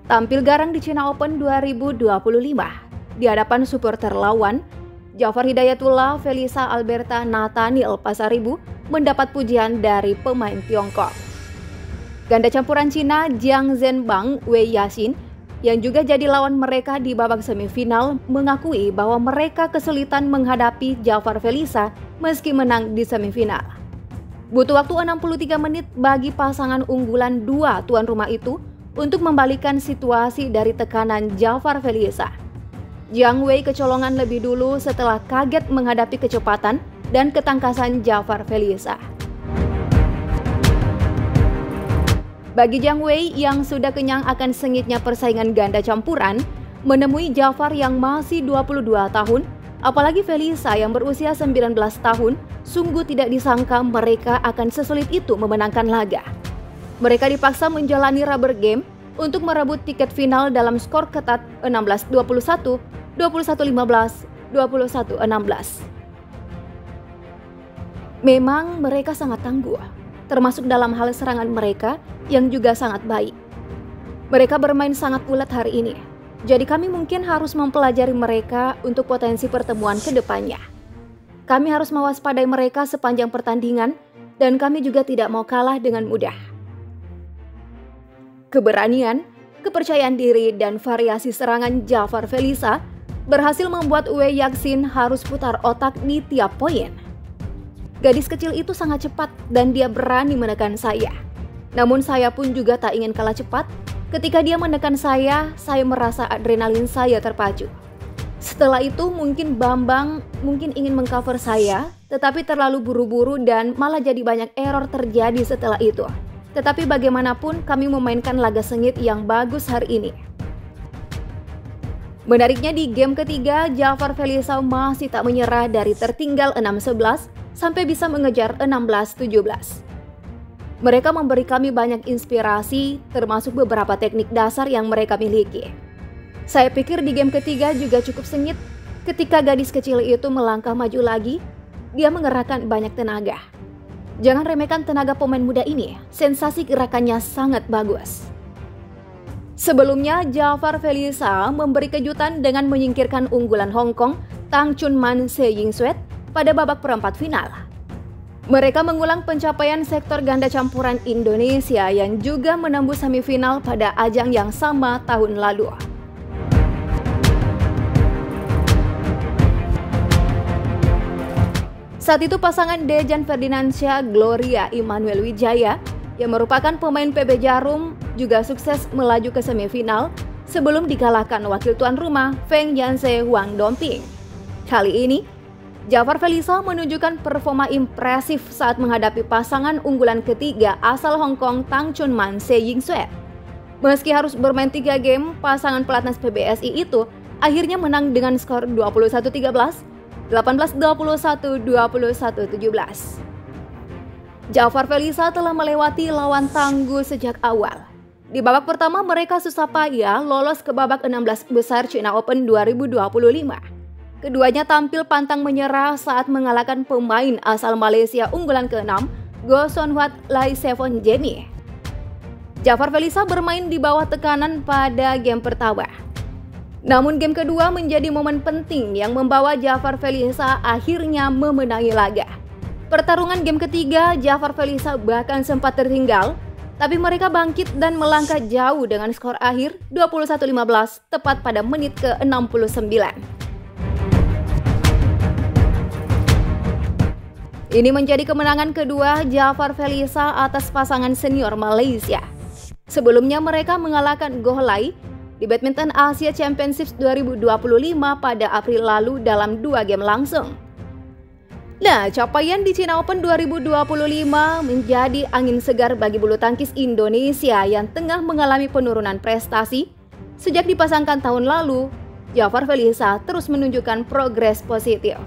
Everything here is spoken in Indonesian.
Tampil garang di China Open 2025 di hadapan supporter lawan, Jafar Hidayatullah Felisa Alberta Nathaniel Pasaribu mendapat pujian dari pemain Tiongkok. Ganda campuran Cina Jiang Zhenbang Wei Yaxin yang juga jadi lawan mereka di babak semifinal mengakui bahwa mereka kesulitan menghadapi Jafar Felisa meski menang di semifinal. Butuh waktu 63 menit bagi pasangan unggulan dua tuan rumah itu untuk membalikkan situasi dari tekanan Jafar Felisa. Jiang Wei kecolongan lebih dulu setelah kaget menghadapi kecepatan dan ketangkasan Jafar Felisa. Bagi Jiang Wei yang sudah kenyang akan sengitnya persaingan ganda campuran, menemui Jafar yang masih 22 tahun, apalagi Felisa yang berusia 19 tahun, sungguh tidak disangka mereka akan sesulit itu memenangkan laga. Mereka dipaksa menjalani rubber game untuk merebut tiket final dalam skor ketat 16-21, 21-15, 21-16. Memang mereka sangat tangguh, termasuk dalam hal serangan mereka yang juga sangat baik. Mereka bermain sangat ulet hari ini, jadi kami mungkin harus mempelajari mereka untuk potensi pertemuan ke depannya. Kami harus mewaspadai mereka sepanjang pertandingan dan kami juga tidak mau kalah dengan mudah. Keberanian, kepercayaan diri, dan variasi serangan Jafar Felisa berhasil membuat Wei Yaxin harus putar otak di tiap poin. Gadis kecil itu sangat cepat dan dia berani menekan saya. Namun saya pun juga tak ingin kalah cepat. Ketika dia menekan saya merasa adrenalin saya terpacu. Setelah itu mungkin Bambang ingin mengcover saya, tetapi terlalu buru-buru dan malah jadi banyak error terjadi setelah itu. Tetapi bagaimanapun kami memainkan laga sengit yang bagus hari ini. Menariknya di game ketiga, Jafar Felisa masih tak menyerah dari tertinggal 6-11 sampai bisa mengejar 16-17. Mereka memberi kami banyak inspirasi, termasuk beberapa teknik dasar yang mereka miliki. Saya pikir di game ketiga juga cukup sengit. Ketika gadis kecil itu melangkah maju lagi, dia mengerahkan banyak tenaga. Jangan remehkan tenaga pemain muda ini, sensasi gerakannya sangat bagus. Sebelumnya, Jafar Felisa memberi kejutan dengan menyingkirkan unggulan Hong Kong Tang Chunman Se Yingxuet pada babak perempat final. Mereka mengulang pencapaian sektor ganda campuran Indonesia yang juga menembus semifinal pada ajang yang sama tahun lalu. Saat itu pasangan Dejan Ferdinansyah Gloria Immanuel Wijaya yang merupakan pemain PB Jarum juga sukses melaju ke semifinal sebelum dikalahkan wakil tuan rumah Feng Yanse Huang Dongping. Kali ini, Jafar Felisa menunjukkan performa impresif saat menghadapi pasangan unggulan ketiga asal Hong Kong Tang Chunman Se Yingxuet. Meski harus bermain 3 game, pasangan pelatnas PBSI itu akhirnya menang dengan skor 21-13, 18-21, 21-17. Jafar Felisa telah melewati lawan tangguh sejak awal. Di babak pertama mereka susah payah lolos ke babak 16 besar China Open 2025. Keduanya tampil pantang menyerah saat mengalahkan pemain asal Malaysia unggulan ke-6, Goh Son Huat Lai Sevon Jenny. Jafar Felisa bermain di bawah tekanan pada game pertama. Namun game kedua menjadi momen penting yang membawa Jafar Felisa akhirnya memenangi laga. Pertarungan game ketiga, Jafar Felisa bahkan sempat tertinggal, tapi mereka bangkit dan melangkah jauh dengan skor akhir 21-15 tepat pada menit ke-69. Ini menjadi kemenangan kedua Jafar Felisa atas pasangan senior Malaysia. Sebelumnya mereka mengalahkan Goh Lai di Badminton Asia Championships 2025 pada April lalu dalam 2 game langsung. Nah, capaian di China Open 2025 menjadi angin segar bagi bulu tangkis Indonesia yang tengah mengalami penurunan prestasi. Sejak dipasangkan tahun lalu, Jafar Felisa terus menunjukkan progres positif.